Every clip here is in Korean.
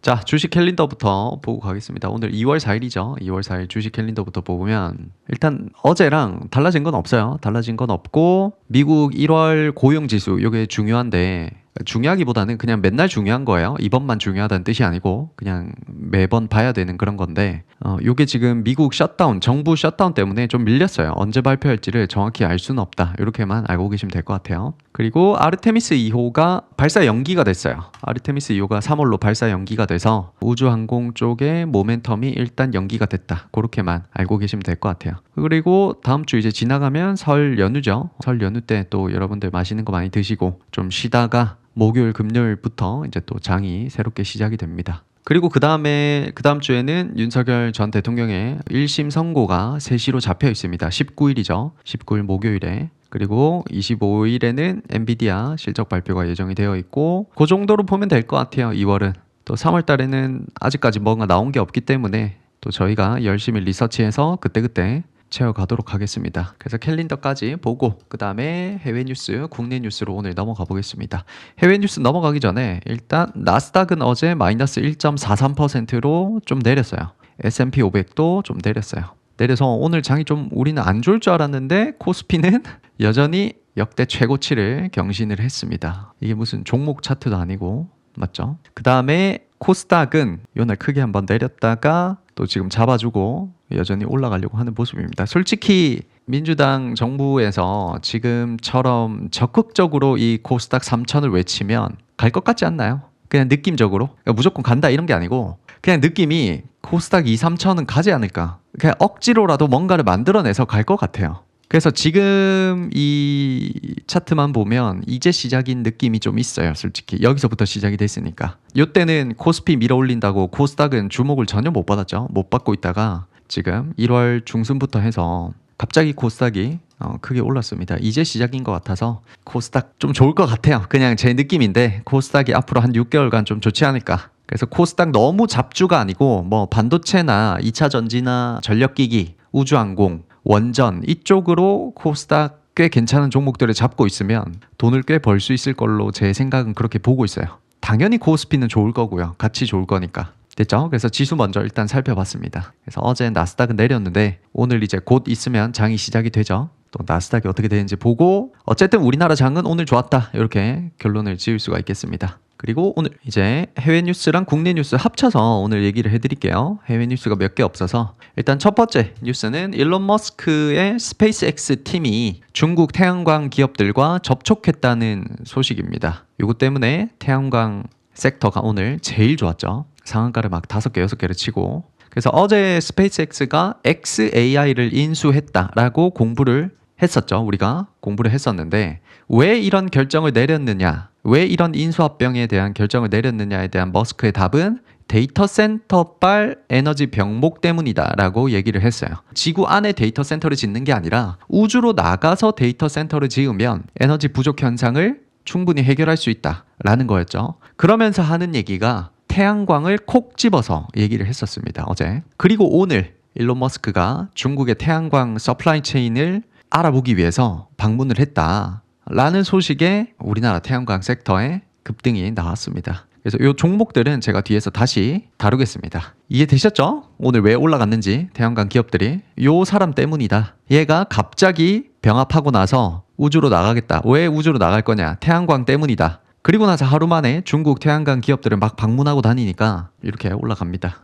자, 주식 캘린더부터 보고 가겠습니다. 오늘 2월 4일이죠. 2월 4일 주식 캘린더부터 보면 일단 어제랑 달라진 건 없어요. 달라진 건 없고 미국 1월 고용 지수 이게 중요한데 중요하기보다는 그냥 맨날 중요한 거예요. 이번만 중요하다는 뜻이 아니고 그냥 매번 봐야 되는 그런 건데 요게 지금 미국 셧다운, 정부 셧다운 때문에 좀 밀렸어요. 언제 발표할지를 정확히 알 수는 없다. 이렇게만 알고 계시면 될 것 같아요. 그리고 아르테미스 2호가 발사 연기가 됐어요. 아르테미스 2호가 3월로 발사 연기가 돼서 우주항공 쪽의 모멘텀이 일단 연기가 됐다. 그렇게만 알고 계시면 될 것 같아요. 그리고 다음 주 이제 지나가면 설 연휴죠. 설 연휴 때 또 여러분들 맛있는 거 많이 드시고 좀 쉬다가 목요일, 금요일부터 이제 또 장이 새롭게 시작이 됩니다. 그리고 그 다음 주에는 윤석열 전 대통령의 1심 선고가 3시로 잡혀 있습니다. 19일이죠. 19일 목요일에. 그리고 25일에는 엔비디아 실적 발표가 예정이 되어 있고 그 정도로 보면 될 것 같아요. 2월은. 또 3월 달에는 아직까지 뭔가 나온 게 없기 때문에 또 저희가 열심히 리서치해서 그때그때 채워가도록 하겠습니다. 그래서 캘린더까지 보고 그 다음에 해외 뉴스, 국내 뉴스로 오늘 넘어가 보겠습니다. 해외 뉴스 넘어가기 전에 일단 나스닥은 어제 마이너스 1.43%로 좀 내렸어요. S&P 500도 좀 내렸어요. 내려서 오늘 장이 좀 우리는 안 좋을 줄 알았는데 코스피는 여전히 역대 최고치를 경신을 했습니다. 이게 무슨 종목 차트도 아니고 맞죠? 그 다음에 코스닥은 요날 크게 한번 내렸다가 또 지금 잡아주고 여전히 올라가려고 하는 모습입니다. 솔직히 민주당 정부에서 지금처럼 적극적으로 이 코스닥 3천을 외치면 갈 것 같지 않나요? 그냥 느낌적으로 그러니까 무조건 간다 이런 게 아니고 그냥 느낌이 코스닥 2, 3천은 가지 않을까. 그냥 억지로라도 뭔가를 만들어내서 갈 것 같아요. 그래서 지금 이 차트만 보면 이제 시작인 느낌이 좀 있어요. 솔직히 여기서부터 시작이 됐으니까. 이때는 코스피 밀어올린다고 코스닥은 주목을 전혀 못 받았죠. 못 받고 있다가 지금 1월 중순부터 해서 갑자기 코스닥이 크게 올랐습니다. 이제 시작인 것 같아서 코스닥 좀 좋을 것 같아요. 그냥 제 느낌인데 코스닥이 앞으로 한 6개월간 좀 좋지 않을까. 그래서 코스닥 너무 잡주가 아니고 뭐 반도체나 2차 전지나 전력기기, 우주항공, 원전 이쪽으로 코스닥 꽤 괜찮은 종목들을 잡고 있으면 돈을 꽤 벌 수 있을 걸로 제 생각은 그렇게 보고 있어요. 당연히 코스피는 좋을 거고요. 같이 좋을 거니까. 됐죠? 그래서 지수 먼저 일단 살펴봤습니다. 그래서 어제 나스닥은 내렸는데 오늘 이제 곧 있으면 장이 시작이 되죠. 또 나스닥이 어떻게 되는지 보고 어쨌든 우리나라 장은 오늘 좋았다. 이렇게 결론을 지을 수가 있겠습니다. 그리고 오늘 이제 해외 뉴스랑 국내 뉴스 합쳐서 오늘 얘기를 해드릴게요. 해외 뉴스가 몇 개 없어서 일단 첫 번째 뉴스는 일론 머스크의 스페이스X 팀이 중국 태양광 기업들과 접촉했다는 소식입니다. 이것 때문에 태양광 섹터가 오늘 제일 좋았죠. 상한가를 막 5개, 6개를 치고 그래서 어제 스페이스X가 xAI를 인수했다라고 공부를 했었죠. 우리가 공부를 했었는데 왜 이런 결정을 내렸느냐 왜 이런 인수합병에 대한 결정을 내렸느냐에 대한 머스크의 답은 데이터 센터발 에너지 병목 때문이다 라고 얘기를 했어요. 지구 안에 데이터 센터를 짓는 게 아니라 우주로 나가서 데이터 센터를 지으면 에너지 부족 현상을 충분히 해결할 수 있다 라는 거였죠. 그러면서 하는 얘기가 태양광을 콕 집어서 얘기를 했었습니다. 어제. 그리고 오늘 일론 머스크가 중국의 태양광 서플라이 체인을 알아보기 위해서 방문을 했다 라는 소식에 우리나라 태양광 섹터에 급등이 나왔습니다. 그래서 이 종목들은 제가 뒤에서 다시 다루겠습니다. 이해되셨죠? 오늘 왜 올라갔는지 태양광 기업들이 요 사람 때문이다. 얘가 갑자기 병합하고 나서 우주로 나가겠다. 왜 우주로 나갈 거냐? 태양광 때문이다. 그리고 나서 하루 만에 중국 태양광 기업들을 막 방문하고 다니니까 이렇게 올라갑니다.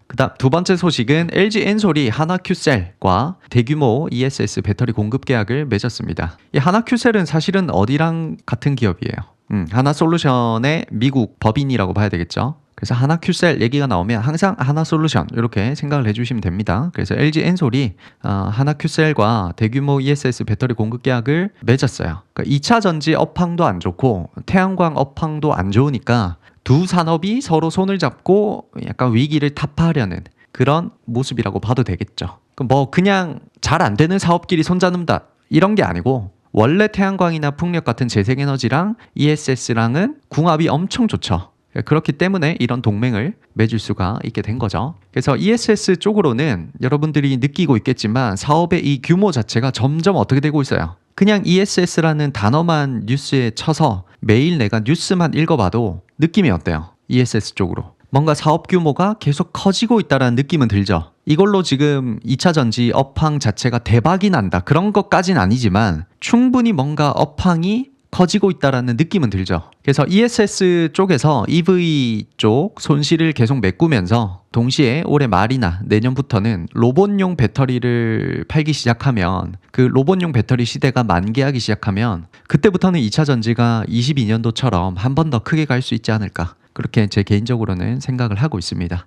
그다음 두 번째 소식은 LG 엔솔이 하나큐셀과 대규모 ESS 배터리 공급 계약을 맺었습니다. 이 하나큐셀은 사실은 어디랑 같은 기업이에요. 하나솔루션의 미국 법인이라고 봐야 되겠죠. 그래서 하나큐셀 얘기가 나오면 항상 하나솔루션 이렇게 생각을 해주시면 됩니다. 그래서 LG 엔솔이 하나큐셀과 대규모 ESS 배터리 공급 계약을 맺었어요. 그러니까 2차 전지 업황도 안 좋고 태양광 업황도 안 좋으니까 두 산업이 서로 손을 잡고 약간 위기를 타파하려는 그런 모습이라고 봐도 되겠죠. 뭐 그냥 잘 안 되는 사업끼리 손잡는다 이런 게 아니고 원래 태양광이나 풍력 같은 재생에너지랑 ESS랑은 궁합이 엄청 좋죠. 그렇기 때문에 이런 동맹을 맺을 수가 있게 된 거죠. 그래서 ESS 쪽으로는 여러분들이 느끼고 있겠지만 사업의 이 규모 자체가 점점 어떻게 되고 있어요. 그냥 ESS라는 단어만 뉴스에 쳐서 매일 내가 뉴스만 읽어봐도 느낌이 어때요? ESS 쪽으로. 뭔가 사업 규모가 계속 커지고 있다는 느낌은 들죠. 이걸로 지금 2차 전지 업황 자체가 대박이 난다 그런 것까진 아니지만 충분히 뭔가 업황이 커지고 있다라는 느낌은 들죠. 그래서 ESS 쪽에서 EV 쪽 손실을 계속 메꾸면서 동시에 올해 말이나 내년부터는 로봇용 배터리를 팔기 시작하면 그 로봇용 배터리 시대가 만개하기 시작하면 그때부터는 2차 전지가 22년도처럼 한 번 더 크게 갈 수 있지 않을까. 그렇게 제 개인적으로는 생각을 하고 있습니다.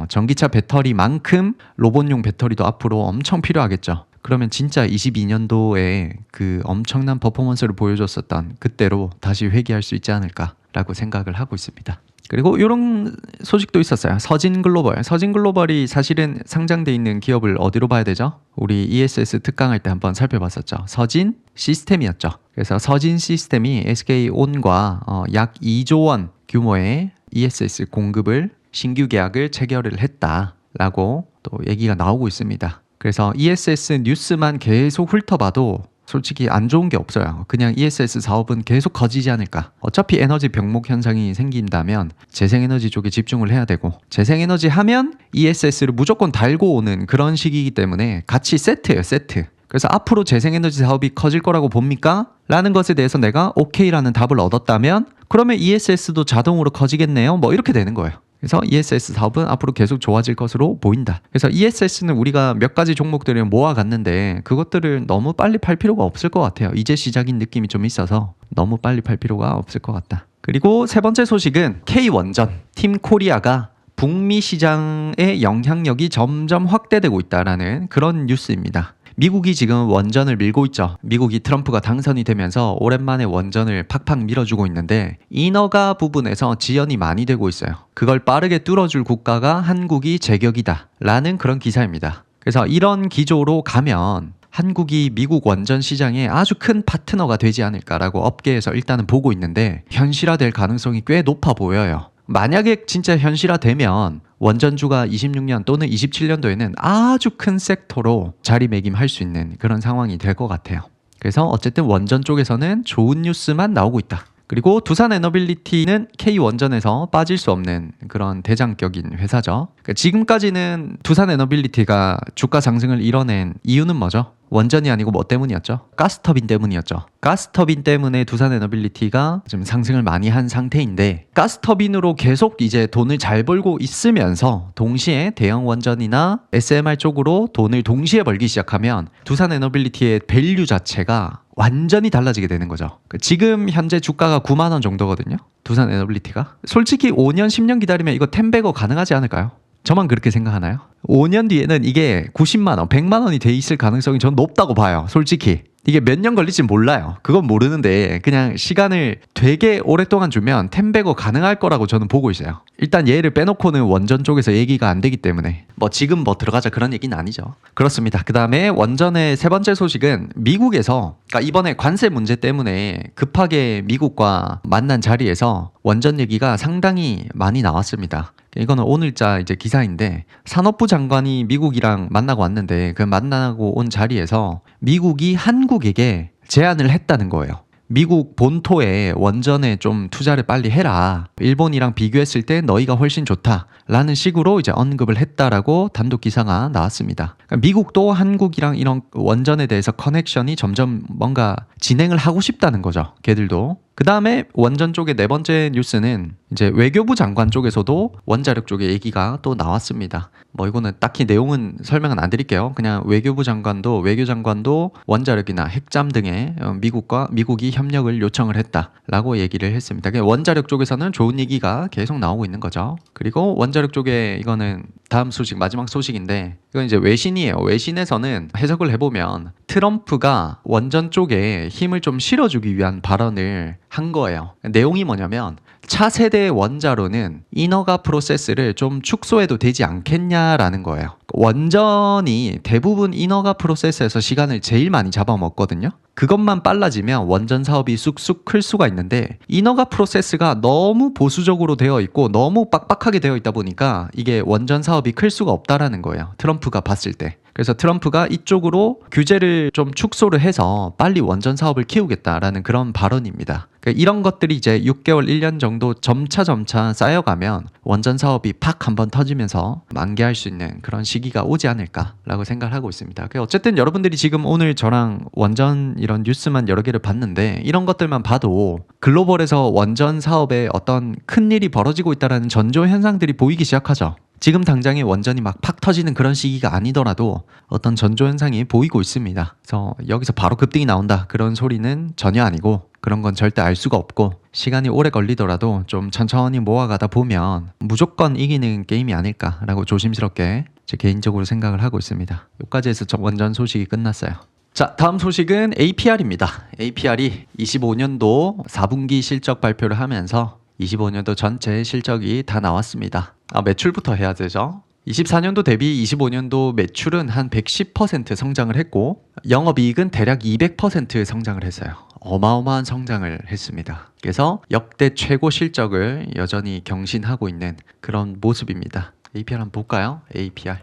전기차 배터리만큼 로봇용 배터리도 앞으로 엄청 필요하겠죠. 그러면 진짜 22년도에 그 엄청난 퍼포먼스를 보여줬었던 그때로 다시 회귀할 수 있지 않을까라고 생각을 하고 있습니다. 그리고 이런 소식도 있었어요. 서진글로벌이 사실은 상장돼 있는 기업을 어디로 봐야 되죠? 우리 ESS 특강할 때 한번 살펴봤었죠. 서진 시스템이었죠. 그래서 서진 시스템이 SK온과 약 2조 원 규모의 ESS 공급을 신규 계약을 체결을 했다라고 또 얘기가 나오고 있습니다. 그래서 ESS 뉴스만 계속 훑어봐도 솔직히 안 좋은 게 없어요. 그냥 ESS 사업은 계속 커지지 않을까. 어차피 에너지 병목 현상이 생긴다면 재생에너지 쪽에 집중을 해야 되고 재생에너지 하면 ESS를 무조건 달고 오는 그런 시기이기 때문에 같이 세트예요, 세트. 그래서 앞으로 재생에너지 사업이 커질 거라고 봅니까? 라는 것에 대해서 내가 오케이라는 답을 얻었다면 그러면 ESS도 자동으로 커지겠네요. 뭐 이렇게 되는 거예요. 그래서 ESS 사업은 앞으로 계속 좋아질 것으로 보인다. 그래서 ESS는 우리가 몇 가지 종목들을 모아갔는데 그것들을 너무 빨리 팔 필요가 없을 것 같아요. 이제 시작인 느낌이 좀 있어서 너무 빨리 팔 필요가 없을 것 같다. 그리고 세 번째 소식은 K원전, 팀 코리아가 북미 시장의 영향력이 점점 확대되고 있다라는 그런 뉴스입니다. 미국이 지금 원전을 밀고 있죠. 미국이 트럼프가 당선이 되면서 오랜만에 원전을 팍팍 밀어주고 있는데 인허가 부분에서 지연이 많이 되고 있어요. 그걸 빠르게 뚫어줄 국가가 한국이 제격이다 라는 그런 기사입니다. 그래서 이런 기조로 가면 한국이 미국 원전 시장에 아주 큰 파트너가 되지 않을까라고 업계에서 일단은 보고 있는데 현실화될 가능성이 꽤 높아 보여요. 만약에 진짜 현실화되면 원전주가 26년 또는 27년도에는 아주 큰 섹터로 자리매김할 수 있는 그런 상황이 될 것 같아요. 그래서 어쨌든 원전 쪽에서는 좋은 뉴스만 나오고 있다. 그리고 두산에너빌리티는 K원전에서 빠질 수 없는 그런 대장격인 회사죠. 그러니까 지금까지는 두산에너빌리티가 주가 상승을 이뤄낸 이유는 뭐죠? 원전이 아니고 뭐 때문이었죠? 가스터빈 때문이었죠. 가스터빈 때문에 두산에너빌리티가 좀 상승을 많이 한 상태인데 가스터빈으로 계속 이제 돈을 잘 벌고 있으면서 동시에 대형 원전이나 SMR 쪽으로 돈을 동시에 벌기 시작하면 두산에너빌리티의 밸류 자체가 완전히 달라지게 되는 거죠. 지금 현재 주가가 9만 원 정도거든요. 두산에너빌리티가. 솔직히 5년, 10년 기다리면 이거 10배거 가능하지 않을까요? 저만 그렇게 생각하나요? 5년 뒤에는 이게 90만 원, 100만 원이 돼 있을 가능성이 전 높다고 봐요. 솔직히. 이게 몇 년 걸릴지 몰라요. 그건 모르는데 그냥 시간을 되게 오랫동안 주면 10배거 가능할 거라고 저는 보고 있어요. 일단 얘를 빼놓고는 원전 쪽에서 얘기가 안 되기 때문에 뭐 지금 뭐 들어가자 그런 얘기는 아니죠. 그렇습니다. 그 다음에 원전의 세 번째 소식은 미국에서 그러니까 이번에 관세 문제 때문에 급하게 미국과 만난 자리에서 원전 얘기가 상당히 많이 나왔습니다. 이거는 오늘자 이제 기사인데 산업부 장관이 미국이랑 만나고 왔는데 그 만나고 온 자리에서 미국이 한국에게 제안을 했다는 거예요. 미국 본토에 원전에 좀 투자를 빨리 해라. 일본이랑 비교했을 때 너희가 훨씬 좋다라는 식으로 이제 언급을 했다라고 단독 기사가 나왔습니다. 그러니까 미국도 한국이랑 이런 원전에 대해서 커넥션이 점점 뭔가 진행을 하고 싶다는 거죠. 걔들도. 그 다음에 원전 쪽의 네 번째 뉴스는 이제 외교부 장관 쪽에서도 원자력 쪽의 얘기가 또 나왔습니다. 뭐 이거는 딱히 내용은 설명은 안 드릴게요. 그냥 외교장관도 원자력이나 핵잠 등에 미국이 협력을 요청을 했다라고 얘기를 했습니다. 원자력 쪽에서는 좋은 얘기가 계속 나오고 있는 거죠. 그리고 원자력 쪽에 이거는 다음 소식, 마지막 소식인데 이건 이제 외신이에요. 외신에서는 해석을 해보면 트럼프가 원전 쪽에 힘을 좀 실어주기 위한 발언을 한 거예요. 내용이 뭐냐면 차세대 원자로는 인허가 프로세스를 좀 축소해도 되지 않겠냐라는 거예요. 원전이 대부분 인허가 프로세스에서 시간을 제일 많이 잡아먹거든요. 그것만 빨라지면 원전 사업이 쑥쑥 클 수가 있는데 인허가 프로세스가 너무 보수적으로 되어 있고 너무 빡빡하게 되어 있다 보니까 이게 원전 사업이 클 수가 없다라는 거예요. 트럼프가 봤을 때. 그래서 트럼프가 이쪽으로 규제를 좀 축소를 해서 빨리 원전 사업을 키우겠다라는 그런 발언입니다. 그러니까 이런 것들이 이제 6개월, 1년 정도 점차 쌓여가면 원전 사업이 팍 한번 터지면서 만개할 수 있는 그런 시기가 오지 않을까라고 생각을 하고 있습니다. 어쨌든 여러분들이 지금 오늘 저랑 원전 이런 뉴스만 여러 개를 봤는데 이런 것들만 봐도 글로벌에서 원전 사업에 어떤 큰 일이 벌어지고 있다는 전조 현상들이 보이기 시작하죠. 지금 당장에 원전이 막 팍 터지는 그런 시기가 아니더라도 어떤 전조 현상이 보이고 있습니다. 그래서 여기서 바로 급등이 나온다 그런 소리는 전혀 아니고 그런 건 절대 알 수가 없고 시간이 오래 걸리더라도 좀 천천히 모아가다 보면 무조건 이기는 게임이 아닐까라고 조심스럽게 제 개인적으로 생각을 하고 있습니다. 여기까지 해서 원전 소식이 끝났어요. 자, 다음 소식은 APR입니다. APR이 25년도 4분기 실적 발표를 하면서 25년도 전체 실적이 다 나왔습니다. 매출부터 해야 되죠. 24년도 대비 25년도 매출은 한 110% 성장을 했고 영업이익은 대략 200% 성장을 했어요. 어마어마한 성장을 했습니다. 그래서 역대 최고 실적을 여전히 경신하고 있는 그런 모습입니다. APR 한번 볼까요? APR.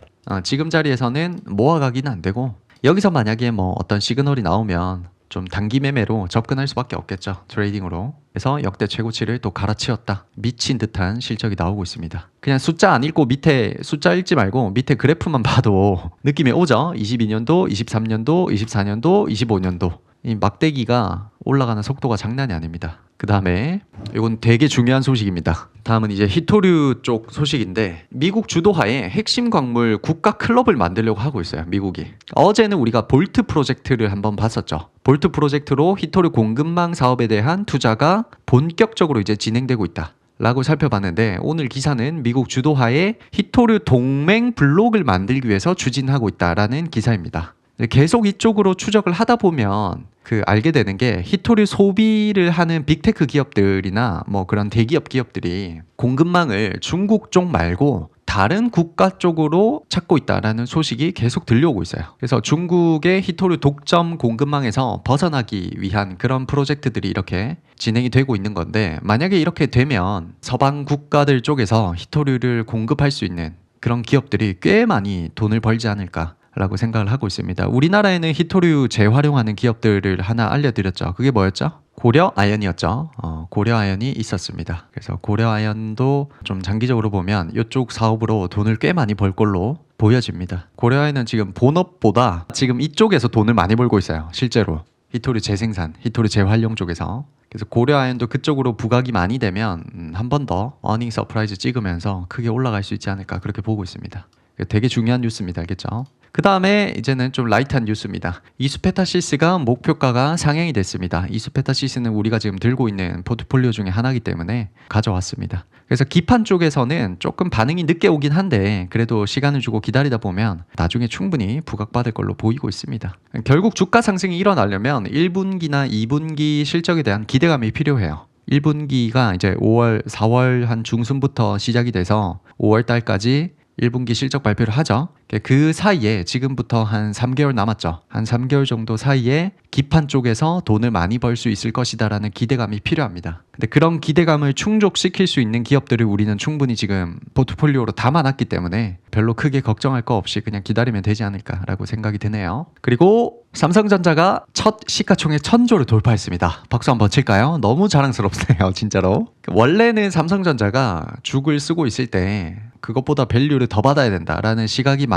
지금 자리에서는 모아가기는 안 되고 여기서 만약에 뭐 어떤 시그널이 나오면 좀 단기 매매로 접근할 수밖에 없겠죠. 트레이딩으로. 그래서 역대 최고치를 또 갈아치웠다. 미친 듯한 실적이 나오고 있습니다. 그냥 숫자 안 읽고 밑에 숫자 읽지 말고 밑에 그래프만 봐도 느낌이 오죠. 22년도, 23년도, 24년도, 25년도. 이 막대기가 올라가는 속도가 장난이 아닙니다. 그 다음에 이건 되게 중요한 소식입니다. 다음은 이제 히토류 쪽 소식인데 미국 주도하에 핵심 광물 국가 클럽을 만들려고 하고 있어요. 미국이. 어제는 우리가 볼트 프로젝트를 한번 봤었죠. 볼트 프로젝트로 히토류 공급망 사업에 대한 투자가 본격적으로 이제 진행되고 있다. 라고 살펴봤는데 오늘 기사는 미국 주도하에 히토류 동맹 블록을 만들기 위해서 추진하고 있다라는 기사입니다. 계속 이쪽으로 추적을 하다 보면 알게 되는 게 히토류 소비를 하는 빅테크 기업들이나 뭐 그런 대기업 기업들이 공급망을 중국 쪽 말고 다른 국가 쪽으로 찾고 있다라는 소식이 계속 들려오고 있어요. 그래서 중국의 히토류 독점 공급망에서 벗어나기 위한 그런 프로젝트들이 이렇게 진행이 되고 있는 건데 만약에 이렇게 되면 서방 국가들 쪽에서 히토류를 공급할 수 있는 그런 기업들이 꽤 많이 돈을 벌지 않을까 라고 생각을 하고 있습니다. 우리나라에는 히토류 재활용하는 기업들을 하나 알려드렸죠. 그게 뭐였죠? 고려아연이었죠. 고려아연이 있었습니다. 그래서 고려아연도 좀 장기적으로 보면 이쪽 사업으로 돈을 꽤 많이 벌 걸로 보여집니다. 고려아연은 지금 본업보다 지금 이쪽에서 돈을 많이 벌고 있어요. 실제로 히토류 재생산, 히토류 재활용 쪽에서. 그래서 고려아연도 그쪽으로 부각이 많이 되면 한 번 더 어닝 서프라이즈 찍으면서 크게 올라갈 수 있지 않을까 그렇게 보고 있습니다. 되게 중요한 뉴스입니다. 알겠죠? 그 다음에 이제는 좀 라이트한 뉴스입니다. 이수페타시스가 목표가가 상향이 됐습니다. 이수페타시스는 우리가 지금 들고 있는 포트폴리오 중에 하나이기 때문에 가져왔습니다. 그래서 기판 쪽에서는 조금 반응이 늦게 오긴 한데 그래도 시간을 주고 기다리다 보면 나중에 충분히 부각받을 걸로 보이고 있습니다. 결국 주가 상승이 일어나려면 1분기나 2분기 실적에 대한 기대감이 필요해요. 1분기가 이제 5월, 4월 한 중순부터 시작이 돼서 5월 달까지 1분기 실적 발표를 하죠. 그 사이에 지금부터 한 3개월 남았죠. 한 3개월 정도 사이에 기판 쪽에서 돈을 많이 벌 수 있을 것이다라는 기대감이 필요합니다. 근데 그런 기대감을 충족시킬 수 있는 기업들을 우리는 충분히 지금 포트폴리오로 담아놨기 때문에 별로 크게 걱정할 거 없이 그냥 기다리면 되지 않을까라고 생각이 드네요. 그리고 삼성전자가 첫 시가총액 1000조를 돌파했습니다. 박수 한번 칠까요? 너무 자랑스럽네요. 진짜로. 원래는 삼성전자가 죽을 쓰고 있을 때 그것보다 밸류를 더 받아야 된다라는 시각이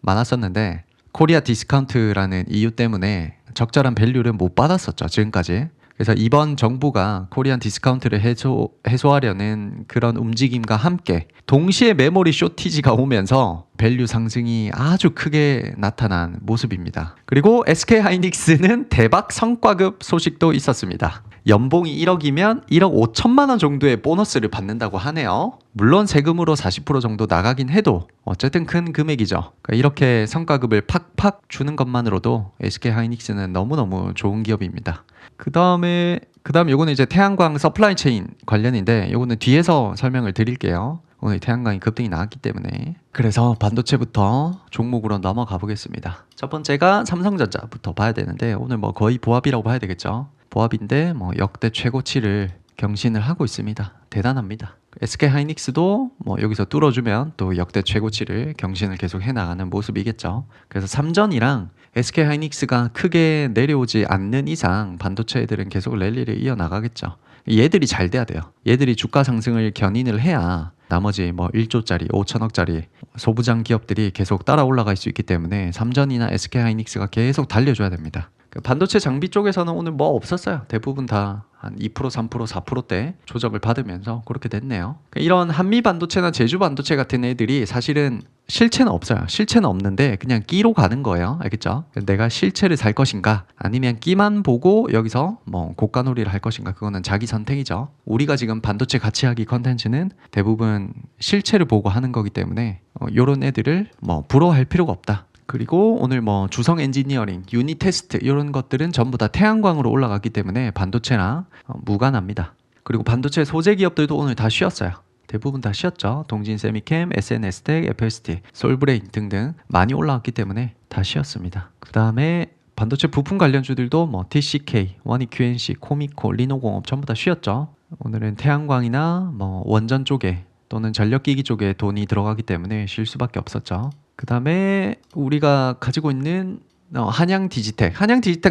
많았었는데 코리아 디스카운트라는 이유 때문에 적절한 밸류를 못 받았었죠. 지금까지. 그래서 이번 정부가 코리안 디스카운트를 해소하려는 그런 움직임과 함께 동시에 메모리 쇼티지가 오면서 밸류 상승이 아주 크게 나타난 모습입니다. 그리고 SK하이닉스는 대박 성과급 소식도 있었습니다. 연봉이 1억이면 1억 5천만 원 정도의 보너스를 받는다고 하네요. 물론 세금으로 40% 정도 나가긴 해도 어쨌든 큰 금액이죠. 그러니까 이렇게 성과급을 팍팍 주는 것만으로도 SK하이닉스는 너무너무 좋은 기업입니다. 그 다음에 요거는 이제 태양광 서플라이 체인 관련인데 요거는 뒤에서 설명을 드릴게요. 오늘 태양광이 급등이 나왔기 때문에. 그래서 반도체부터 종목으로 넘어가 보겠습니다. 첫 번째가 삼성전자부터 봐야 되는데 오늘 뭐 거의 보합이라고 봐야 되겠죠. 보합인데 뭐 역대 최고치를 경신을 하고 있습니다. 대단합니다. SK하이닉스도 뭐 여기서 뚫어주면 또 역대 최고치를 경신을 계속 해나가는 모습이겠죠. 그래서 삼전이랑 SK 하이닉스가 크게 내려오지 않는 이상 반도체 애들은 계속 랠리를 이어나가겠죠. 얘들이 잘 돼야 돼요. 얘들이 주가 상승을 견인을 해야 나머지 뭐 1조짜리, 5천억짜리 소부장 기업들이 계속 따라 올라갈 수 있기 때문에 삼전이나 SK 하이닉스가 계속 달려줘야 됩니다. 반도체 장비 쪽에서는 오늘 뭐 없었어요. 대부분 다 한 2%, 3%, 4%대 조정을 받으면서 그렇게 됐네요. 이런 한미 반도체나 제주 반도체 같은 애들이 사실은 실체는 없어요. 실체는 없는데 그냥 끼로 가는 거예요. 알겠죠? 내가 실체를 살 것인가 아니면 끼만 보고 여기서 뭐 고가놀이를 할 것인가 그거는 자기 선택이죠. 우리가 지금 반도체 같이 하기 컨텐츠는 대부분 실체를 보고 하는 거기 때문에 요런 애들을 뭐 부러워할 필요가 없다. 그리고 오늘 뭐 주성 엔지니어링, 유닛 테스트 이런 것들은 전부 다 태양광으로 올라갔기 때문에 반도체랑 무관합니다. 그리고 반도체 소재 기업들도 오늘 다 쉬었어요. 대부분 다 쉬었죠. 동진 세미캠, SNS텍, FST, 솔브레인 등등 많이 올라왔기 때문에 다 쉬었습니다. 그 다음에 반도체 부품 관련주들도 뭐 TCK, 원익 QNC, 코미코, 리노공업 전부 다 쉬었죠. 오늘은 태양광이나 뭐 원전 쪽에 또는 전력기기 쪽에 돈이 들어가기 때문에 쉴 수밖에 없었죠. 그 다음에 우리가 가지고 있는 한양 디지텍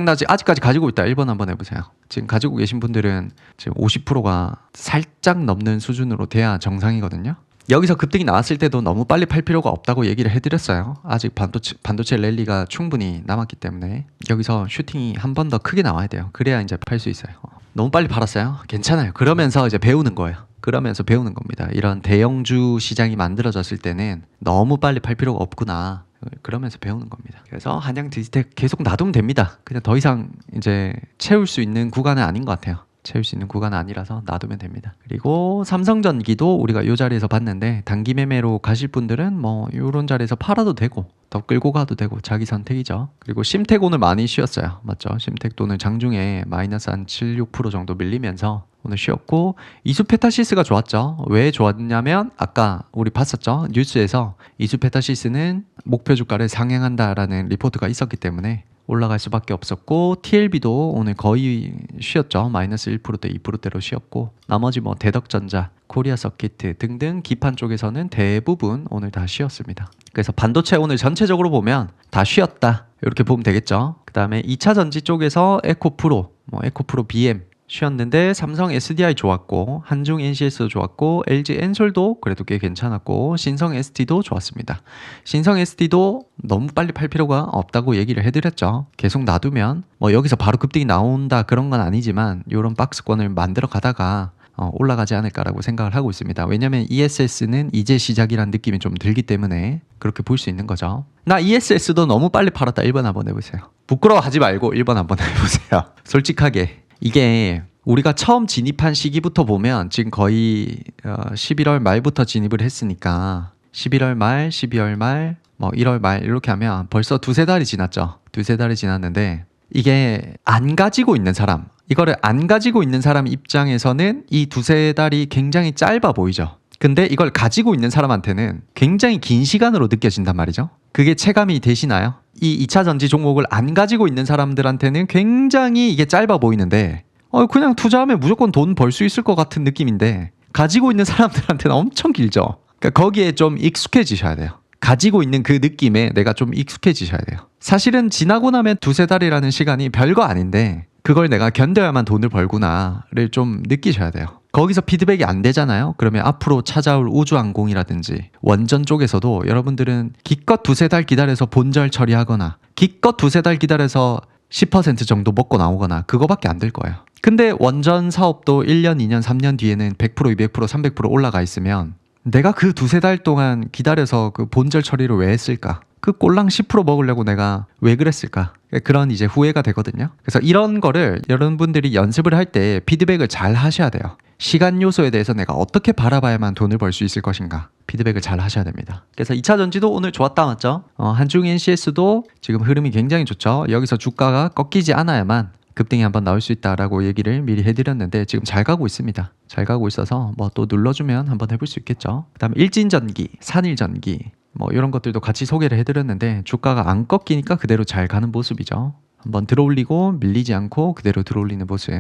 나 아직까지 가지고 있다. 1번 한번 해보세요. 지금 가지고 계신 분들은 지금 50%가 살짝 넘는 수준으로 돼야 정상이거든요. 여기서 급등이 나왔을 때도 너무 빨리 팔 필요가 없다고 얘기를 해드렸어요. 아직 반도체 랠리가 충분히 남았기 때문에 여기서 슈팅이 한 번 더 크게 나와야 돼요. 그래야 이제 팔 수 있어요. 너무 빨리 팔았어요. 괜찮아요. 그러면서 이제 배우는 거예요. 그러면서 배우는 겁니다. 이런 대형주 시장이 만들어졌을 때는 너무 빨리 팔 필요가 없구나. 그러면서 배우는 겁니다. 그래서 한양 디지텍 계속 놔두면 됩니다. 그냥 더 이상 이제 채울 수 있는 구간은 아닌 것 같아요. 채울 수 있는 구간은 아니라서 놔두면 됩니다. 그리고 삼성전기도 우리가 이 자리에서 봤는데 단기 매매로 가실 분들은 뭐 이런 자리에서 팔아도 되고 더 끌고 가도 되고 자기 선택이죠. 그리고 심텍 오늘 많이 쉬었어요. 맞죠? 심텍도 오늘 장중에 마이너스 한 7, 6% 정도 밀리면서 오늘 쉬었고 이수페타시스가 좋았죠. 왜 좋았냐면 아까 우리 봤었죠. 뉴스에서 이수페타시스는 목표 주가를 상향한다라는 리포트가 있었기 때문에 올라갈 수밖에 없었고 TLB도 오늘 거의 쉬었죠. 마이너스 1%대 2%대로 쉬었고 나머지 뭐 대덕전자, 코리아 서키트 등등 기판 쪽에서는 대부분 오늘 다 쉬었습니다. 그래서 반도체 오늘 전체적으로 보면 다 쉬었다 이렇게 보면 되겠죠. 그 다음에 2차 전지 쪽에서 에코프로, 에코프로 BM 쉬었는데 삼성 SDI 좋았고 한중 NCS도 좋았고 LG 엔솔도 그래도 꽤 괜찮았고 신성 ST도 좋았습니다. 신성 ST도 너무 빨리 팔 필요가 없다고 얘기를 해드렸죠. 계속 놔두면 뭐 여기서 바로 급등이 나온다 그런 건 아니지만 이런 박스권을 만들어 가다가 올라가지 않을까라고 생각을 하고 있습니다. 왜냐면 ESS는 이제 시작이란 느낌이 좀 들기 때문에 그렇게 볼 수 있는 거죠. 나 ESS도 너무 빨리 팔았다. 1번 한번 해보세요. 부끄러워하지 말고 1번 한번 해보세요. 솔직하게 이게 우리가 처음 진입한 시기부터 보면 지금 거의 11월 말부터 진입을 했으니까 11월 말, 12월 말, 뭐 1월 말 이렇게 하면 벌써 두세 달이 지났죠. 두세 달이 지났는데 이게 안 가지고 있는 사람, 이거를 안 가지고 있는 사람 입장에서는 이 두세 달이 굉장히 짧아 보이죠. 근데 이걸 가지고 있는 사람한테는 굉장히 긴 시간으로 느껴진단 말이죠. 그게 체감이 되시나요? 이 2차 전지 종목을 안 가지고 있는 사람들한테는 굉장히 이게 짧아 보이는데 그냥 투자하면 무조건 돈 벌 수 있을 것 같은 느낌인데 가지고 있는 사람들한테는 엄청 길죠. 그러니까 거기에 좀 익숙해지셔야 돼요. 가지고 있는 그 느낌에 내가 좀 익숙해지셔야 돼요. 사실은 지나고 나면 두세 달이라는 시간이 별거 아닌데 그걸 내가 견뎌야만 돈을 벌구나를 좀 느끼셔야 돼요. 거기서 피드백이 안 되잖아요. 그러면 앞으로 찾아올 우주항공이라든지 원전 쪽에서도 여러분들은 기껏 두세 달 기다려서 본절 처리하거나 기껏 두세 달 기다려서 10% 정도 먹고 나오거나 그거밖에 안 될 거예요. 근데 원전 사업도 1년, 2년, 3년 뒤에는 100%, 200%, 300% 올라가 있으면 내가 그 두세 달 동안 기다려서 그 본절 처리를 왜 했을까? 그 꼴랑 10% 먹으려고 내가 왜 그랬을까? 그런 이제 후회가 되거든요. 그래서 이런 거를 여러분들이 연습을 할 때 피드백을 잘 하셔야 돼요. 시간 요소에 대해서 내가 어떻게 바라봐야만 돈을 벌 수 있을 것인가? 피드백을 잘 하셔야 됩니다. 그래서 2차 전지도 오늘 좋았다 맞죠? 한중 NCS도 지금 흐름이 굉장히 좋죠. 여기서 주가가 꺾이지 않아야만 급등이 한번 나올 수 있다라고 얘기를 미리 해드렸는데 지금 잘 가고 있습니다. 잘 가고 있어서 뭐 또 눌러주면 한번 해볼 수 있겠죠. 그 다음에 일진전기, 산일전기 뭐 이런 것들도 같이 소개를 해드렸는데 주가가 안 꺾이니까 그대로 잘 가는 모습이죠. 한번 들어올리고 밀리지 않고 그대로 들어올리는 모습.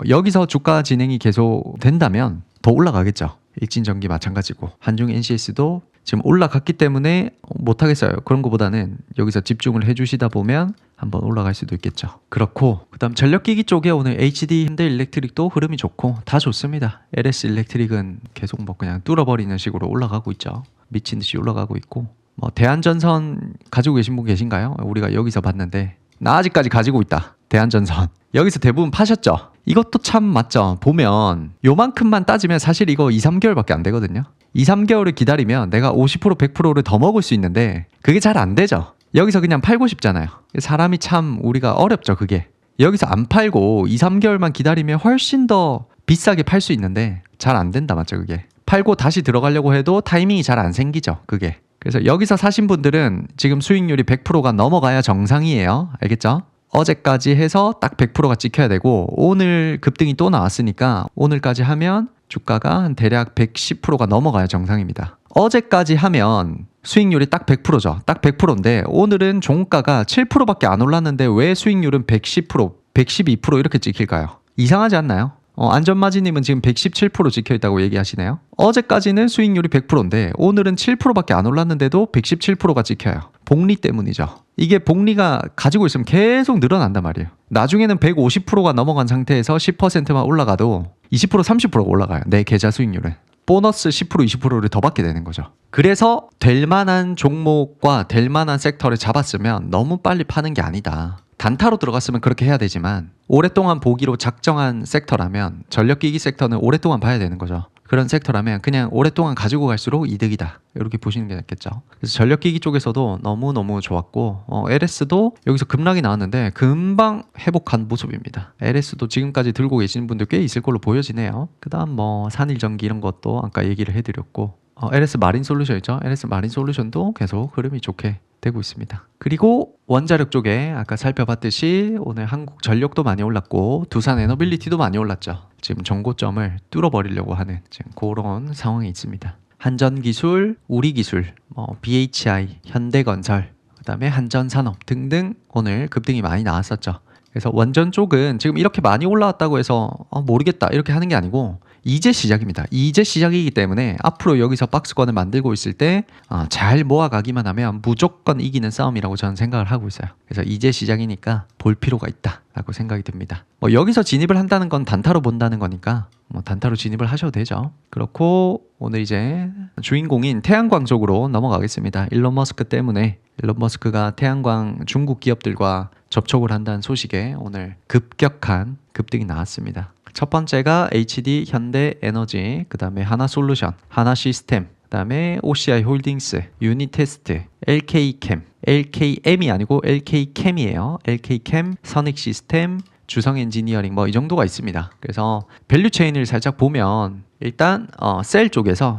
여기서 주가 진행이 계속 된다면 더 올라가겠죠. 일진전기 마찬가지고 한중 NCS도 지금 올라갔기 때문에 못하겠어요. 그런 것보다는 여기서 집중을 해주시다 보면 한번 올라갈 수도 있겠죠. 그렇고 그다음 전력기기 쪽에 오늘 HD 현대일렉트릭도 흐름이 좋고 다 좋습니다. LS 일렉트릭은 계속 뭐 그냥 뚫어버리는 식으로 올라가고 있죠. 미친 듯이 올라가고 있고 뭐 대한전선 가지고 계신 분 계신가요? 우리가 여기서 봤는데 나 아직까지 가지고 있다. 대한전선 여기서 대부분 파셨죠. 이것도 참 맞죠. 보면 요만큼만 따지면 사실 이거 2, 3개월밖에 안 되거든요. 2, 3개월을 기다리면 내가 50% 100%를 더 먹을 수 있는데 그게 잘 안 되죠. 여기서 그냥 팔고 싶잖아요. 사람이 참 우리가 어렵죠. 그게 여기서 안 팔고 2, 3개월만 기다리면 훨씬 더 비싸게 팔 수 있는데 잘 안 된다. 맞죠. 그게 팔고 다시 들어가려고 해도 타이밍이 잘 안 생기죠. 그게 그래서 여기서 사신 분들은 지금 수익률이 100%가 넘어가야 정상이에요. 알겠죠? 어제까지 해서 딱 100%가 찍혀야 되고 오늘 급등이 또 나왔으니까 오늘까지 하면 주가가 한 대략 110%가 넘어가야 정상입니다. 어제까지 하면 수익률이 딱 100%죠. 딱 100%인데 오늘은 종가가 7%밖에 안 올랐는데 왜 수익률은 110%, 112% 이렇게 찍힐까요? 이상하지 않나요? 안전마진님은 지금 117% 찍혀있다고 얘기하시네요. 어제까지는 수익률이 100%인데 오늘은 7%밖에 안 올랐는데도 117%가 찍혀요. 복리 때문이죠. 이게 복리가 가지고 있으면 계속 늘어난단 말이에요. 나중에는 150%가 넘어간 상태에서 10%만 올라가도 20% 30%가 올라가요. 내 계좌 수익률은. 보너스 10% 20%를 더 받게 되는 거죠. 그래서 될 만한 종목과 될 만한 섹터를 잡았으면 너무 빨리 파는 게 아니다. 단타로 들어갔으면 그렇게 해야 되지만 오랫동안 보기로 작정한 섹터라면 전력기기 섹터는 오랫동안 봐야 되는 거죠. 그런 섹터라면 그냥 오랫동안 가지고 갈수록 이득이다. 이렇게 보시는 게 낫겠죠. 그래서 전력기기 쪽에서도 너무너무 좋았고 LS도 여기서 급락이 나왔는데 금방 회복한 모습입니다. LS도 지금까지 들고 계시는 분들 꽤 있을 걸로 보여지네요. 그 다음 뭐 산일전기 이런 것도 아까 얘기를 해드렸고 LS 마린 솔루션 있죠. LS 마린 솔루션도 계속 흐름이 좋게 되고 있습니다. 그리고 원자력 쪽에 아까 살펴봤듯이 오늘 한국전력도 많이 올랐고 두산 에너빌리티도 많이 올랐죠. 지금 정고점을 뚫어버리려고 하는 지금 그런 상황이 있습니다. 한전기술, 우리기술, BHI, 현대건설, 그 다음에 한전산업 등등 오늘 급등이 많이 나왔었죠. 그래서 원전 쪽은 지금 이렇게 많이 올라왔다고 해서 모르겠다 이렇게 하는 게 아니고 이제 시작입니다. 이제 시작이기 때문에 앞으로 여기서 박스권을 만들고 있을 때 잘 모아가기만 하면 무조건 이기는 싸움이라고 저는 생각을 하고 있어요. 그래서 이제 시작이니까 볼 필요가 있다라고 생각이 듭니다. 여기서 진입을 한다는 건 단타로 본다는 거니까 단타로 진입을 하셔도 되죠. 그렇고 오늘 이제 주인공인 태양광 쪽으로 넘어가겠습니다. 일론 머스크 때문에 일론 머스크가 태양광 중국 기업들과 접촉을 한다는 소식에 오늘 급격한 급등이 나왔습니다. 첫 번째가 HD 현대에너지, 그 다음에 하나솔루션, 하나시스템, 그 다음에 OCI 홀딩스, 유니테스트, LK캠, LKM이 아니고 LK캠이에요. LK캠, 선익시스템, 주성엔지니어링 이 정도가 있습니다. 그래서 밸류체인을 살짝 보면 일단 셀 쪽에서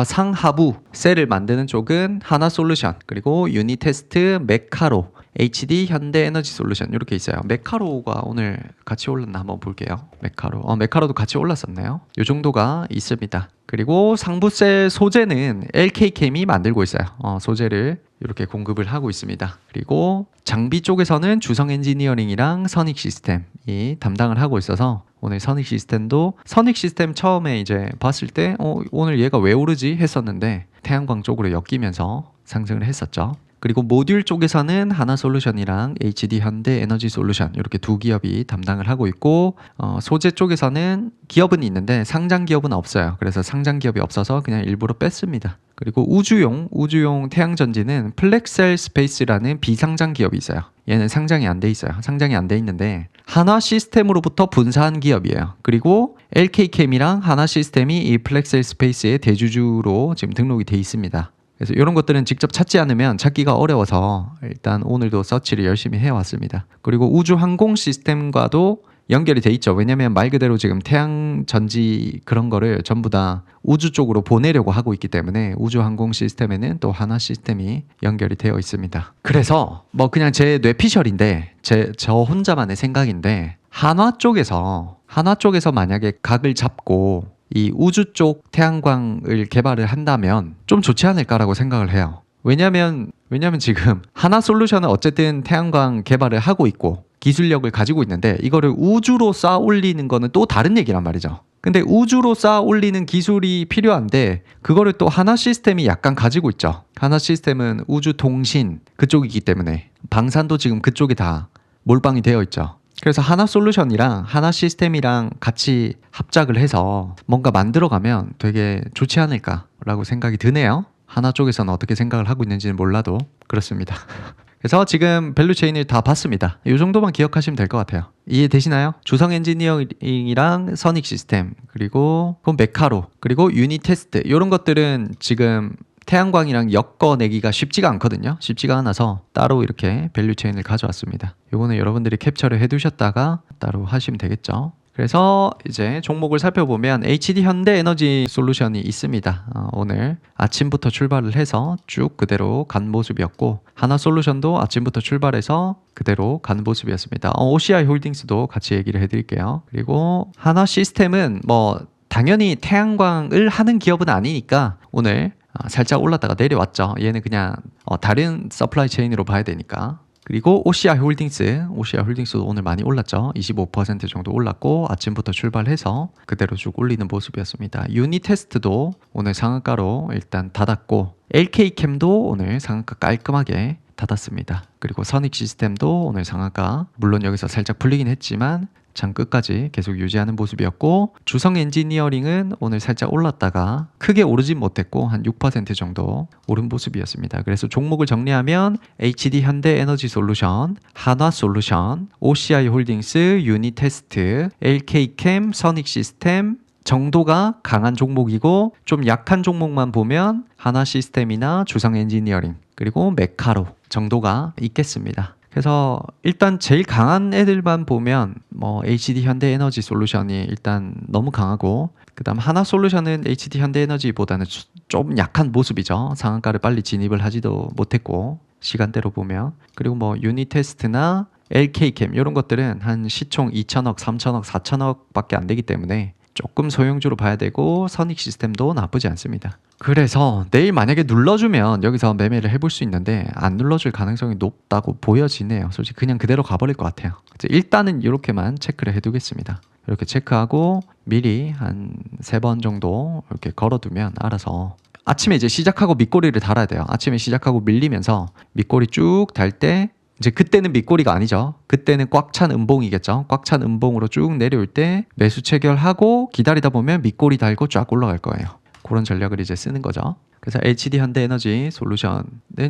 상하부 셀을 만드는 쪽은 하나솔루션, 그리고 유니테스트, 메카로, HD 현대에너지 솔루션 이렇게 있어요. 메카로가 오늘 같이 올랐나 한번 볼게요. 메카로도 같이 올랐었네요. 이 정도가 있습니다. 그리고 상부셀 소재는 LK캠이 만들고 있어요. 소재를 이렇게 공급을 하고 있습니다. 그리고 장비 쪽에서는 주성엔지니어링이랑 선익시스템이 담당을 하고 있어서 오늘 선익시스템도 선익시스템 처음에 이제 봤을 때 오늘 얘가 왜 오르지 했었는데 태양광 쪽으로 엮이면서 상승을 했었죠. 그리고 모듈 쪽에서는 하나솔루션이랑 HD 현대에너지 솔루션 이렇게 두 기업이 담당을 하고 있고 소재 쪽에서는 기업은 있는데 상장 기업은 없어요. 그래서 상장 기업이 없어서 그냥 일부러 뺐습니다. 그리고 우주용 태양전지는 플렉셀 스페이스라는 비상장 기업이 있어요. 얘는 상장이 안 돼 있어요. 상장이 안 돼 있는데 하나 시스템으로부터 분사한 기업이에요. 그리고 LK캠이랑 하나 시스템이 이 플렉셀 스페이스의 대주주로 지금 등록이 돼 있습니다. 그래서 이런 것들은 직접 찾지 않으면 찾기가 어려워서 일단 오늘도 서치를 열심히 해왔습니다. 그리고 우주 항공 시스템과도 연결이 돼 있죠. 왜냐면 말 그대로 지금 태양 전지 그런 거를 전부 다 우주 쪽으로 보내려고 하고 있기 때문에 우주 항공 시스템에는 또 하나 시스템이 연결이 되어 있습니다. 그래서 그냥 제 뇌피셜인데 저 혼자만의 생각인데 한화 쪽에서 만약에 각을 잡고 이 우주 쪽 태양광을 개발을 한다면 좀 좋지 않을까라고 생각을 해요. 왜냐면 지금 하나솔루션은 어쨌든 태양광 개발을 하고 있고 기술력을 가지고 있는데 이거를 우주로 쌓아 올리는 거는 또 다른 얘기란 말이죠. 근데 우주로 쌓아 올리는 기술이 필요한데 그거를 또 하나 시스템이 약간 가지고 있죠. 하나 시스템은 우주 통신 그쪽이기 때문에 방산도 지금 그쪽이 다 몰빵이 되어 있죠. 그래서 하나 솔루션이랑 하나 시스템이랑 같이 합작을 해서 뭔가 만들어가면 되게 좋지 않을까라고 생각이 드네요. 하나 쪽에서는 어떻게 생각을 하고 있는지는 몰라도 그렇습니다. 그래서 지금 밸류체인을 다 봤습니다. 이 정도만 기억하시면 될 것 같아요. 이해되시나요? 주성 엔지니어링이랑 선익 시스템 그리고 메카로 그리고 유닛 테스트 이런 것들은 지금 태양광이랑 엮어내기가 쉽지가 않거든요. 쉽지가 않아서 따로 이렇게 밸류체인을 가져왔습니다. 이거는 여러분들이 캡처를 해두셨다가 따로 하시면 되겠죠. 그래서 이제 종목을 살펴보면 HD 현대에너지 솔루션이 있습니다. 오늘 아침부터 출발을 해서 쭉 그대로 간 모습이었고 하나솔루션도 아침부터 출발해서 그대로 간 모습이었습니다. OCI 홀딩스도 같이 얘기를 해드릴게요. 그리고 하나 시스템은 뭐 당연히 태양광을 하는 기업은 아니니까 오늘 살짝 올랐다가 내려왔죠. 얘는 그냥 다른 서플라이 체인으로 봐야 되니까. 그리고 OCI 홀딩스도 오늘 많이 올랐죠. 25% 정도 올랐고 아침부터 출발해서 그대로 쭉 올리는 모습이었습니다. 유닛 테스트도 오늘 상한가로 일단 닫았고 LK캠도 오늘 상한가 깔끔하게 닫았습니다. 그리고 선익 시스템도 오늘 상한가 물론 여기서 살짝 풀리긴 했지만 장 끝까지 계속 유지하는 모습이었고 주성 엔지니어링은 오늘 살짝 올랐다가 크게 오르진 못했고 한 6% 정도 오른 모습이었습니다. 그래서 종목을 정리하면 HD 현대에너지 솔루션, 한화 솔루션, OCI 홀딩스, 유닛 테스트, LK캠, 선익 시스템 정도가 강한 종목이고 좀 약한 종목만 보면 한화 시스템이나 주성 엔지니어링 그리고 메카로 정도가 있겠습니다. 그래서 일단 제일 강한 애들만 보면 뭐 HD 현대에너지 솔루션이 일단 너무 강하고 그다음 하나 솔루션은 HD 현대에너지보다는 좀 약한 모습이죠. 상한가를 빨리 진입을 하지도 못했고 시간대로 보면 그리고 뭐 유닛 테스트나 LK캠 이런 것들은 한 시총 2천억, 3천억, 4천억 밖에 안 되기 때문에 조금 소형주로 봐야 되고 선익 시스템도 나쁘지 않습니다. 그래서 내일 만약에 눌러주면 여기서 매매를 해볼 수 있는데 안 눌러줄 가능성이 높다고 보여지네요. 솔직히 그냥 그대로 가버릴 것 같아요. 일단은 이렇게만 체크를 해두겠습니다. 이렇게 체크하고 미리 한 3번 정도 이렇게 걸어두면 알아서 아침에 이제 시작하고 밑꼬리를 달아야 돼요. 아침에 시작하고 밀리면서 밑꼬리 쭉 달 때 이제 그때는 밑꼬리가 아니죠. 그때는 꽉 찬 음봉이겠죠. 꽉 찬 음봉으로 쭉 내려올 때 매수 체결하고 기다리다 보면 밑꼬리 달고 쫙 올라갈 거예요. 그런 전략을 이제 쓰는 거죠. 그래서 HD 현대에너지 솔루션은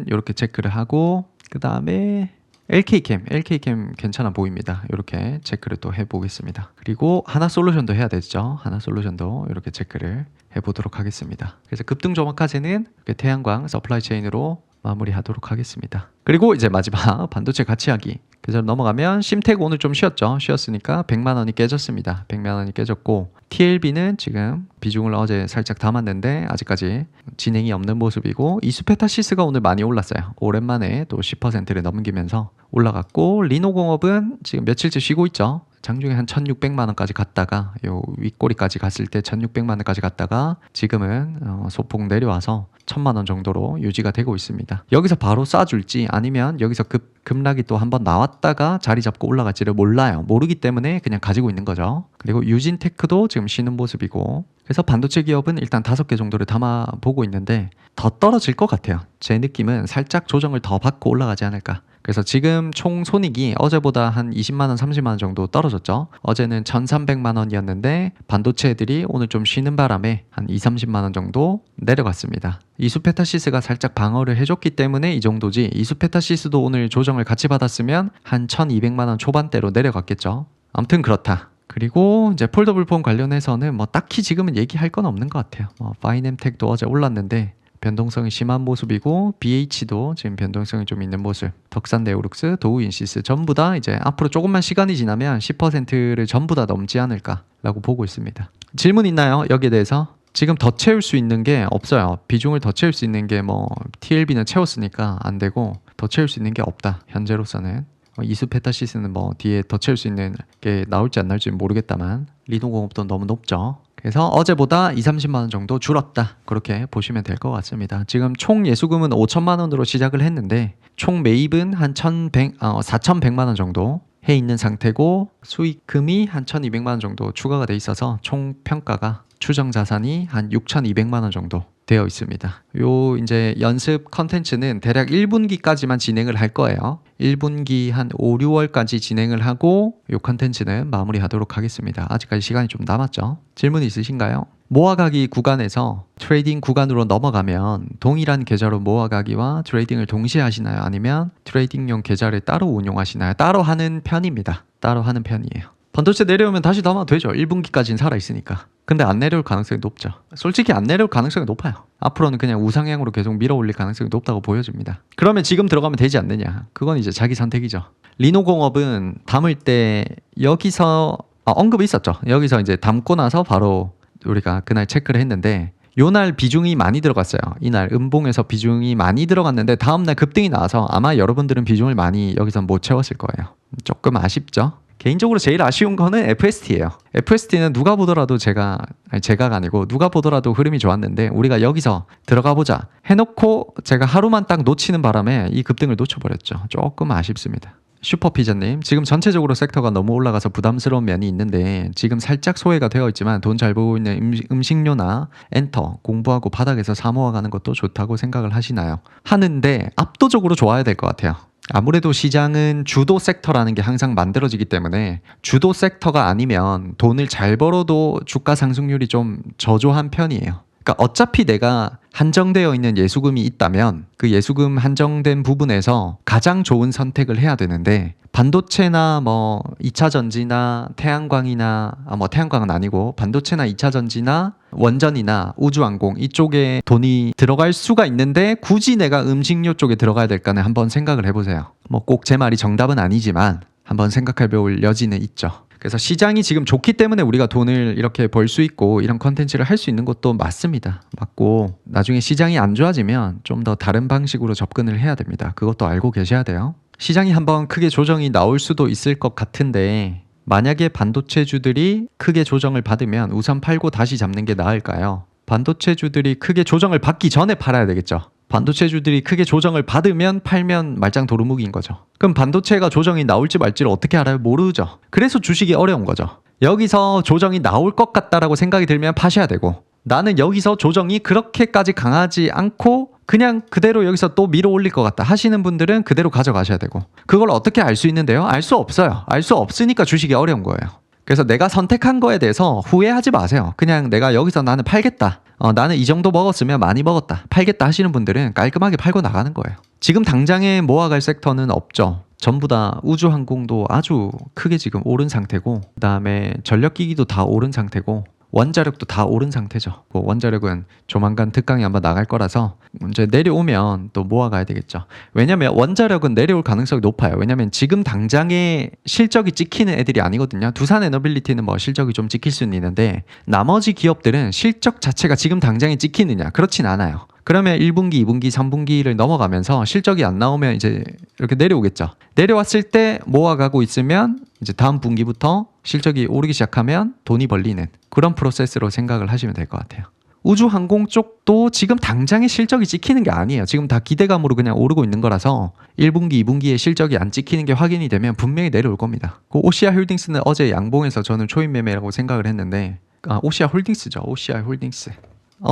이렇게 체크를 하고 그 다음에 LK캠 괜찮아 보입니다. 이렇게 체크를 또 해보겠습니다. 그리고 하나솔루션도 해야 되죠. 하나솔루션도 이렇게 체크를 해보도록 하겠습니다. 그래서 급등 조막까지는 이렇게 태양광 서플라이 체인으로 마무리하도록 하겠습니다. 그리고 이제 마지막 반도체 같이 하기. 그래서 넘어가면 심텍 오늘 좀 쉬었죠. 쉬었으니까 100만 원이 깨졌습니다. 100만 원이 깨졌고 TLB는 지금 비중을 어제 살짝 담았는데 아직까지 진행이 없는 모습이고 이수페타시스가 오늘 많이 올랐어요. 오랜만에 또 10%를 넘기면서 올라갔고 리노공업은 지금 며칠째 쉬고 있죠. 장중에 한 1,600만 원까지 갔다가 요 윗꼬리까지 갔을 때 1,600만 원까지 갔다가 지금은 소폭 내려와서 1,000만 원 정도로 유지가 되고 있습니다. 여기서 바로 쏴줄지 아니면 여기서 급락이 또 한번 나왔다가 자리 잡고 올라갈지를 몰라요. 모르기 때문에 그냥 가지고 있는 거죠. 그리고 유진테크도 지금 쉬는 모습이고 그래서 반도체 기업은 일단 5개 정도를 담아 보고 있는데 더 떨어질 것 같아요. 제 느낌은 살짝 조정을 더 받고 올라가지 않을까. 그래서 지금 총 손익이 어제보다 한 20만 원, 30만 원 정도 떨어졌죠. 어제는 1,300만 원이었는데 반도체 애들이 오늘 좀 쉬는 바람에 한 2, 30만 원 정도 내려갔습니다. 이수페타시스가 살짝 방어를 해줬기 때문에 이 정도지 이수페타시스도 오늘 조정을 같이 받았으면 한 1,200만 원 초반대로 내려갔겠죠. 아무튼 그렇다. 그리고 이제 폴더블폰 관련해서는 뭐 딱히 지금은 얘기할 건 없는 것 같아요. 파이넴텍도 어제 올랐는데 변동성이 심한 모습이고 BH도 지금 변동성이 좀 있는 모습. 덕산네오룩스, 도우인시스 전부 다 이제 앞으로 조금만 시간이 지나면 10%를 전부 다 넘지 않을까라고 보고 있습니다. 질문 있나요? 여기에 대해서? 지금 더 채울 수 있는 게 없어요. 비중을 더 채울 수 있는 게 뭐 TLB는 채웠으니까 안 되고 더 채울 수 있는 게 없다. 현재로서는. 이수페타시스는 뭐 뒤에 더 채울 수 있는 게 나올지 안 나올지 모르겠다만 리노공업도 너무 높죠. 그래서 어제보다 2~30만 원 정도 줄었다. 그렇게 보시면 될 것 같습니다. 지금 총 예수금은 5천만 원으로 시작을 했는데 총 매입은 한 4,100만 원 정도 해 있는 상태고 수익금이 한 1,200만 원 정도 추가가 돼 있어서 총 평가가 추정 자산이 한 6,200만 원 정도 되어 있습니다. 요 이제 연습 컨텐츠는 대략 1분기까지만 진행을 할 거예요. 1분기 한 5, 6월까지 진행을 하고 요 컨텐츠는 마무리하도록 하겠습니다. 아직까지 시간이 좀 남았죠. 질문 있으신가요? 모아가기 구간에서 트레이딩 구간으로 넘어가면 동일한 계좌로 모아가기와 트레이딩을 동시에 하시나요? 아니면 트레이딩용 계좌를 따로 운용하시나요? 따로 하는 편입니다. 따로 하는 편이에요. 반도체 내려오면 다시 담아도 되죠. 1분기까지는 살아있으니까. 근데 안 내려올 가능성이 높죠. 솔직히 안 내려올 가능성이 높아요. 앞으로는 그냥 우상향으로 계속 밀어올릴 가능성이 높다고 보여집니다. 그러면 지금 들어가면 되지 않느냐. 그건 이제 자기 선택이죠. 리노공업은 담을 때 여기서 언급이 있었죠. 여기서 이제 담고 나서 바로 우리가 그날 체크를 했는데 요날 비중이 많이 들어갔어요. 이날 음봉에서 비중이 많이 들어갔는데 다음날 급등이 나와서 아마 여러분들은 비중을 많이 여기서 못 채웠을 거예요. 조금 아쉽죠. 개인적으로 제일 아쉬운 거는 FST예요. FST는 누가 보더라도 제가 아니고 누가 보더라도 흐름이 좋았는데 우리가 여기서 들어가 보자 해놓고 제가 하루만 딱 놓치는 바람에 이 급등을 놓쳐버렸죠. 조금 아쉽습니다. 슈퍼피자님, 지금 전체적으로 섹터가 너무 올라가서 부담스러운 면이 있는데 지금 살짝 소외가 되어 있지만 돈 잘 벌고 있는 음식료나 엔터, 공부하고 바닥에서 사 모아가는 것도 좋다고 생각을 하시나요? 하는데 압도적으로 좋아야 될 것 같아요. 아무래도 시장은 주도 섹터라는 게 항상 만들어지기 때문에 주도 섹터가 아니면 돈을 잘 벌어도 주가 상승률이 좀 저조한 편이에요. 그러니까 어차피 내가 한정되어 있는 예수금이 있다면 그 예수금 한정된 부분에서 가장 좋은 선택을 해야 되는데 반도체나 뭐 2차 전지나 태양광이나 태양광은 아니고 반도체나 2차 전지나 원전이나 우주항공 이쪽에 돈이 들어갈 수가 있는데 굳이 내가 음식료 쪽에 들어가야 될까는 한번 생각을 해보세요. 뭐 꼭 제 말이 정답은 아니지만 한번 생각해 볼 여지는 있죠. 그래서 시장이 지금 좋기 때문에 우리가 돈을 이렇게 벌 수 있고 이런 컨텐츠를 할 수 있는 것도 맞습니다. 맞고 나중에 시장이 안 좋아지면 좀 더 다른 방식으로 접근을 해야 됩니다. 그것도 알고 계셔야 돼요. 시장이 한번 크게 조정이 나올 수도 있을 것 같은데 만약에 반도체주들이 크게 조정을 받으면 우선 팔고 다시 잡는 게 나을까요? 반도체주들이 크게 조정을 받기 전에 팔아야 되겠죠. 반도체주들이 크게 조정을 받으면 팔면 말짱 도루묵인 거죠. 그럼 반도체가 조정이 나올지 말지를 어떻게 알아요? 모르죠. 그래서 주식이 어려운 거죠. 여기서 조정이 나올 것 같다라고 생각이 들면 파셔야 되고 나는 여기서 조정이 그렇게까지 강하지 않고 그냥 그대로 여기서 또 밀어 올릴 것 같다 하시는 분들은 그대로 가져가셔야 되고 그걸 어떻게 알 수 있는데요? 알 수 없어요. 알 수 없으니까 주식이 어려운 거예요. 그래서 내가 선택한 거에 대해서 후회하지 마세요. 그냥 내가 여기서 나는 팔겠다. 나는 이 정도 먹었으면 많이 먹었다. 팔겠다 하시는 분들은 깔끔하게 팔고 나가는 거예요. 지금 당장에 모아갈 섹터는 없죠. 전부 다 우주항공도 아주 크게 지금 오른 상태고 그 다음에 전력기기도 다 오른 상태고 원자력도 다 오른 상태죠. 원자력은 조만간 특강이 한번 나갈 거라서 이제 내려오면 또 모아가야 되겠죠. 왜냐면 원자력은 내려올 가능성이 높아요. 왜냐면 지금 당장에 실적이 찍히는 애들이 아니거든요. 두산에너빌리티는 뭐 실적이 좀 찍힐 수는 있는데 나머지 기업들은 실적 자체가 지금 당장에 찍히느냐? 그렇진 않아요. 그러면 1분기, 2분기, 3분기를 넘어가면서 실적이 안 나오면 이제 이렇게 내려오겠죠. 내려왔을 때 모아가고 있으면 이제 다음 분기부터 실적이 오르기 시작하면 돈이 벌리는 그런 프로세스로 생각을 하시면 될 것 같아요. 우주항공 쪽도 지금 당장에 실적이 찍히는 게 아니에요. 지금 다 기대감으로 그냥 오르고 있는 거라서 1분기, 2분기에 실적이 안 찍히는 게 확인이 되면 분명히 내려올 겁니다. 그 오시아 홀딩스는 어제 양봉에서 저는 초입 매매라고 생각을 했는데 오시아 홀딩스죠. 오시아 홀딩스.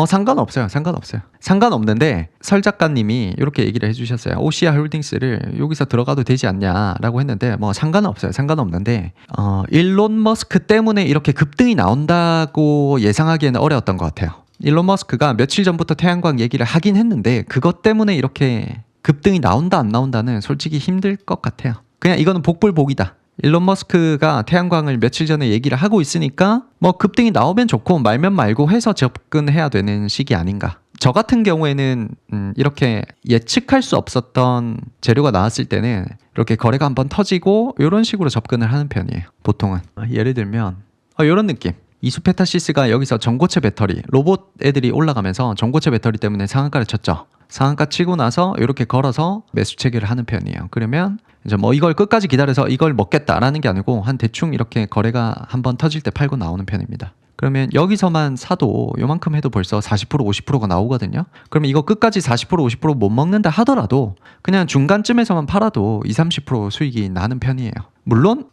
상관없어요. 상관없는데 설 작가님이 이렇게 얘기를 해주셨어요. 오시아 홀딩스를 여기서 들어가도 되지 않냐라고 했는데 뭐 상관없어요. 상관없는데 일론 머스크 때문에 이렇게 급등이 나온다고 예상하기에는 어려웠던 것 같아요. 일론 머스크가 며칠 전부터 태양광 얘기를 하긴 했는데 그것 때문에 이렇게 급등이 나온다 안 나온다는 솔직히 힘들 것 같아요. 그냥 이거는 복불복이다. 일론 머스크가 태양광을 며칠 전에 얘기를 하고 있으니까 뭐 급등이 나오면 좋고 말면 말고 해서 접근해야 되는 시기 아닌가. 저 같은 경우에는 이렇게 예측할 수 없었던 재료가 나왔을 때는 이렇게 거래가 한번 터지고 이런 식으로 접근을 하는 편이에요. 보통은. 예를 들면 이런 느낌. 이수페타시스가 여기서 전고체 배터리, 로봇 애들이 올라가면서 전고체 배터리 때문에 상한가를 쳤죠. 상한가 치고 나서 이렇게 걸어서 매수 체결을 하는 편이에요. 그러면 이제 뭐 이걸 끝까지 기다려서 이걸 먹겠다라는 게 아니고 한 대충 이렇게 거래가 한번 터질 때 팔고 나오는 편입니다. 그러면 여기서만 사도 요만큼 해도 벌써 40% 50%가 나오거든요. 그러면 이거 끝까지 40% 50%못 먹는다 하더라도 그냥 중간쯤에서만 팔아도 20, 30% 수익이 나는 편이에요. 물론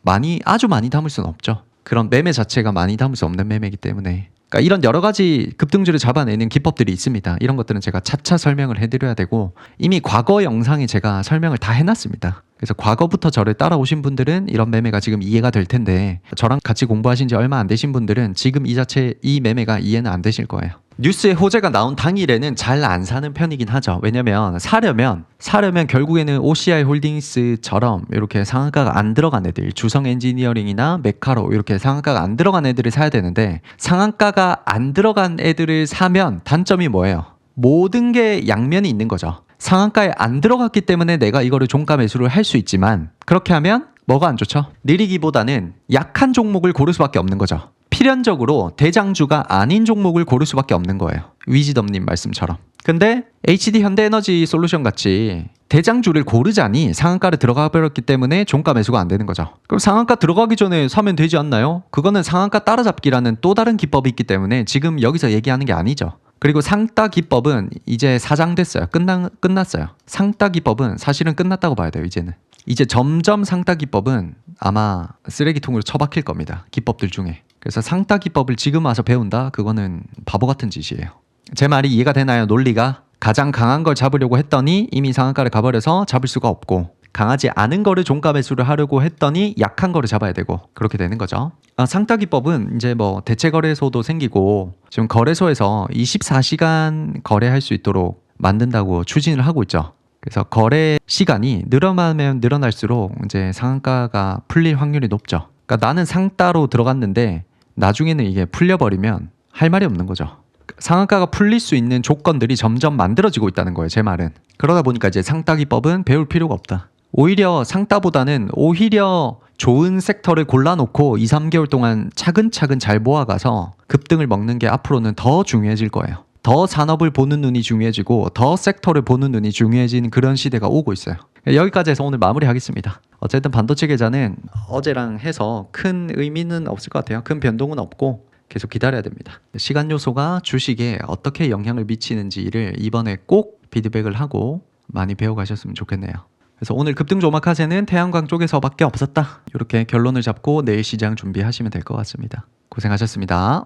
아주 많이 담을 수는 없죠. 그런 매매 자체가 많이 담을 수 없는 매매이기 때문에. 그러니까 이런 여러 가지 급등주를 잡아내는 기법들이 있습니다. 이런 것들은 제가 차차 설명을 해드려야 되고 이미 과거 영상에 제가 설명을 다 해놨습니다. 그래서 과거부터 저를 따라오신 분들은 이런 매매가 지금 이해가 될 텐데 저랑 같이 공부하신 지 얼마 안 되신 분들은 지금 이 매매가 이해는 안 되실 거예요. 뉴스에 호재가 나온 당일에는 잘 안 사는 편이긴 하죠. 왜냐면 사려면 결국에는 OCI 홀딩스처럼 이렇게 상한가가 안 들어간 애들, 주성 엔지니어링이나 메카로 이렇게 상한가가 안 들어간 애들을 사야 되는데 상한가가 안 들어간 애들을 사면 단점이 뭐예요? 모든 게 양면이 있는 거죠. 상한가에 안 들어갔기 때문에 내가 이거를 종가 매수를 할 수 있지만 그렇게 하면 뭐가 안 좋죠? 느리기보다는 약한 종목을 고를 수밖에 없는 거죠. 필연적으로 대장주가 아닌 종목을 고를 수밖에 없는 거예요. 위지덤님 말씀처럼. 근데 HD 현대에너지 솔루션 같이 대장주를 고르자니 상한가를 들어가 버렸기 때문에 종가 매수가 안 되는 거죠. 그럼 상한가 들어가기 전에 사면 되지 않나요? 그거는 상한가 따라잡기라는 또 다른 기법이 있기 때문에 지금 여기서 얘기하는 게 아니죠. 그리고 상따 기법은 이제 사장됐어요. 끝났어요. 상따 기법은 사실은 끝났다고 봐야 돼요. 이제 점점 상따 기법은 아마 쓰레기통으로 처박힐 겁니다. 기법들 중에. 그래서 상따 기법을 지금 와서 배운다? 그거는 바보 같은 짓이에요. 제 말이 이해가 되나요? 논리가? 가장 강한 걸 잡으려고 했더니 이미 상한가를 가버려서 잡을 수가 없고 강하지 않은 거를 종가 매수를 하려고 했더니 약한 거를 잡아야 되고 그렇게 되는 거죠. 상따 기법은 이제 뭐 대체 거래소도 생기고 지금 거래소에서 24시간 거래할 수 있도록 만든다고 추진을 하고 있죠. 그래서 거래 시간이 늘어나면 늘어날수록 이제 상한가가 풀릴 확률이 높죠. 그러니까 나는 상따로 들어갔는데 나중에는 이게 풀려버리면 할 말이 없는 거죠. 상한가가 풀릴 수 있는 조건들이 점점 만들어지고 있다는 거예요. 제 말은. 그러다 보니까 이제 상따 기법은 배울 필요가 없다. 오히려 상따보다는 오히려 좋은 섹터를 골라놓고 2, 3개월 동안 차근차근 잘 모아가서 급등을 먹는 게 앞으로는 더 중요해질 거예요. 더 산업을 보는 눈이 중요해지고 더 섹터를 보는 눈이 중요해진 그런 시대가 오고 있어요. 여기까지 해서 오늘 마무리하겠습니다. 어쨌든 반도체 계좌는 어제랑 해서 큰 의미는 없을 것 같아요. 큰 변동은 없고 계속 기다려야 됩니다. 시간 요소가 주식에 어떻게 영향을 미치는지를 이번에 꼭 피드백을 하고 많이 배워가셨으면 좋겠네요. 그래서 오늘 급등주 오마카세는 태양광 쪽에서밖에 없었다. 이렇게 결론을 잡고 내일 시장 준비하시면 될 것 같습니다. 고생하셨습니다.